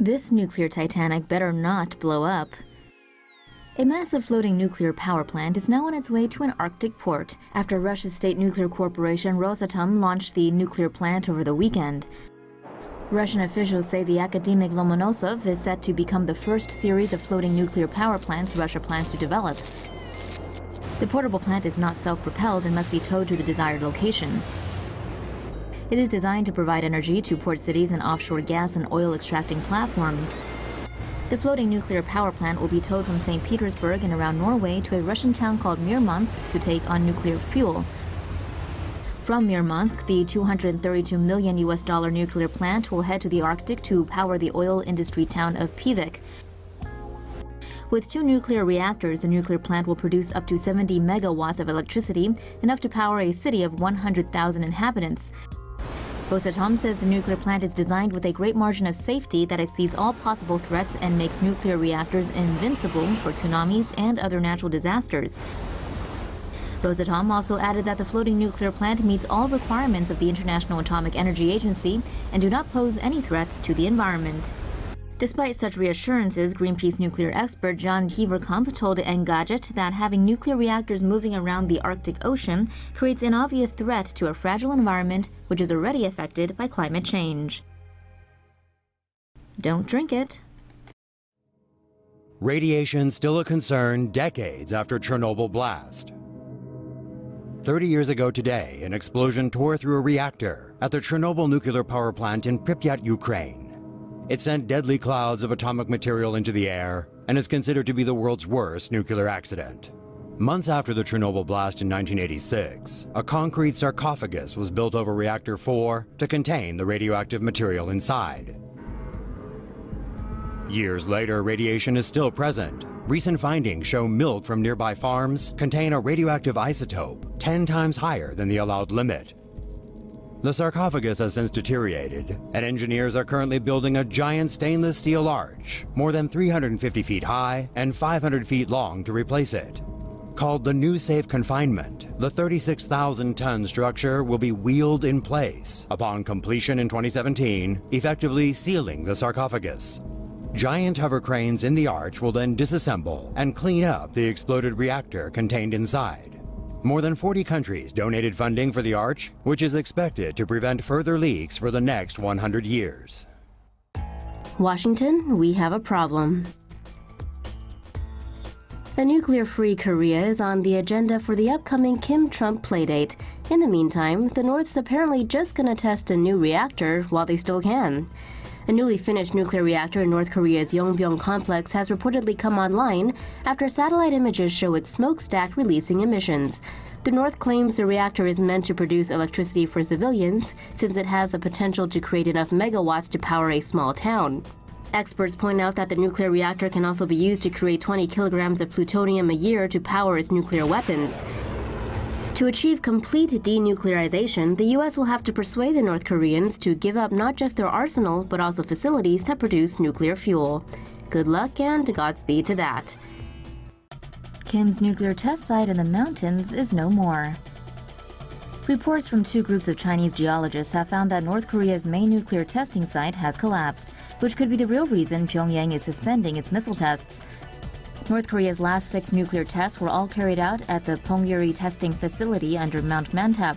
This nuclear Titanic better not blow up. A massive floating nuclear power plant is now on its way to an Arctic port after Russia's state nuclear corporation Rosatom launched the nuclear plant over the weekend. Russian officials say the academic Lomonosov is set to become the first series of floating nuclear power plants Russia plans to develop. The portable plant is not self-propelled and must be towed to the desired location. It is designed to provide energy to port cities and offshore gas and oil extracting platforms. The floating nuclear power plant will be towed from St. Petersburg and around Norway to a Russian town called Murmansk to take on nuclear fuel. From Murmansk, the $232 million nuclear plant will head to the Arctic to power the oil industry town of Pivik. With 2 nuclear reactors, the nuclear plant will produce up to 70 megawatts of electricity, enough to power a city of 100,000 inhabitants. Rosatom says the nuclear plant is designed with a great margin of safety that exceeds all possible threats and makes nuclear reactors invincible for tsunamis and other natural disasters. Rosatom also added that the floating nuclear plant meets all requirements of the International Atomic Energy Agency and do not pose any threats to the environment. Despite such reassurances, Greenpeace nuclear expert John Heverkamp told Engadget that having nuclear reactors moving around the Arctic Ocean creates an obvious threat to a fragile environment which is already affected by climate change. Don't drink it. Radiation still a concern decades after Chernobyl blast. 30 years ago today, an explosion tore through a reactor at the Chernobyl nuclear power plant in Pripyat, Ukraine. It sent deadly clouds of atomic material into the air and is considered to be the world's worst nuclear accident. Months after the Chernobyl blast in 1986, a concrete sarcophagus was built over Reactor 4 to contain the radioactive material inside. Years later, radiation is still present. Recent findings show milk from nearby farms contain a radioactive isotope 10 times higher than the allowed limit. The sarcophagus has since deteriorated, and engineers are currently building a giant stainless steel arch, more than 350 feet high and 500 feet long, to replace it. Called the New Safe Confinement, the 36,000-ton structure will be wheeled in place upon completion in 2017, effectively sealing the sarcophagus. Giant hover cranes in the arch will then disassemble and clean up the exploded reactor contained inside. More than 40 countries donated funding for the arch, which is expected to prevent further leaks for the next 100 years. Washington, we have a problem. A nuclear-free Korea is on the agenda for the upcoming Kim-Trump playdate. In the meantime, the North's apparently just gonna test a new reactor while they still can. A newly finished nuclear reactor in North Korea's Yongbyon complex has reportedly come online after satellite images show its smokestack releasing emissions. The North claims the reactor is meant to produce electricity for civilians, since it has the potential to create enough megawatts to power a small town. Experts point out that the nuclear reactor can also be used to create 20 kilograms of plutonium a year to power its nuclear weapons. To achieve complete denuclearization, the U.S. will have to persuade the North Koreans to give up not just their arsenal, but also facilities that produce nuclear fuel. Good luck and Godspeed to that. Kim's nuclear test site in the mountains is no more. Reports from 2 groups of Chinese geologists have found that North Korea's main nuclear testing site has collapsed, which could be the real reason Pyongyang is suspending its missile tests. North Korea's last 6 nuclear tests were all carried out at the Ponggyeori testing facility under Mount Mantap.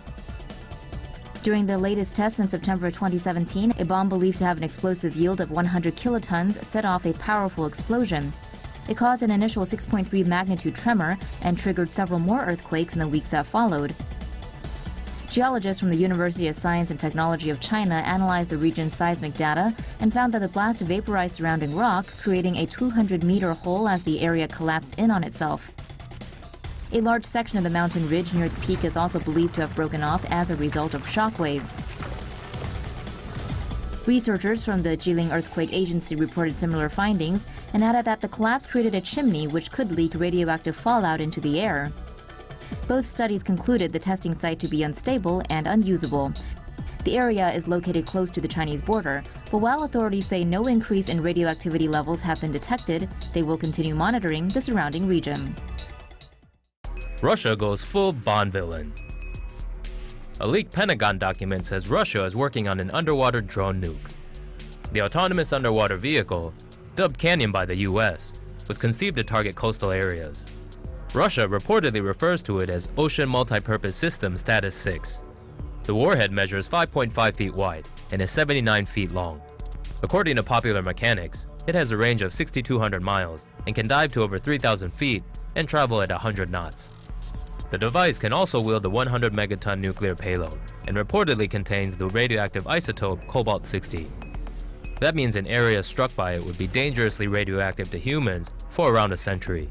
During the latest test in September 2017, a bomb believed to have an explosive yield of 100 kilotons set off a powerful explosion. It caused an initial 6.3 magnitude tremor and triggered several more earthquakes in the weeks that followed. Geologists from the University of Science and Technology of China analyzed the region's seismic data and found that the blast vaporized surrounding rock, creating a 200-meter hole as the area collapsed in on itself. A large section of the mountain ridge near the peak is also believed to have broken off as a result of shock waves. Researchers from the Jilin Earthquake Agency reported similar findings and added that the collapse created a chimney which could leak radioactive fallout into the air. Both studies concluded the testing site to be unstable and unusable. The area is located close to the Chinese border, but while authorities say no increase in radioactivity levels have been detected, they will continue monitoring the surrounding region. Russia goes full Bond villain. A leaked Pentagon document says Russia is working on an underwater drone nuke. The autonomous underwater vehicle, dubbed Canyon by the US, was conceived to target coastal areas. Russia reportedly refers to it as Ocean Multipurpose System Status 6. The warhead measures 5.5 feet wide and is 79 feet long. According to Popular Mechanics, it has a range of 6,200 miles and can dive to over 3,000 feet and travel at 100 knots. The device can also wield the 100 megaton nuclear payload and reportedly contains the radioactive isotope cobalt-60. That means an area struck by it would be dangerously radioactive to humans for around a century.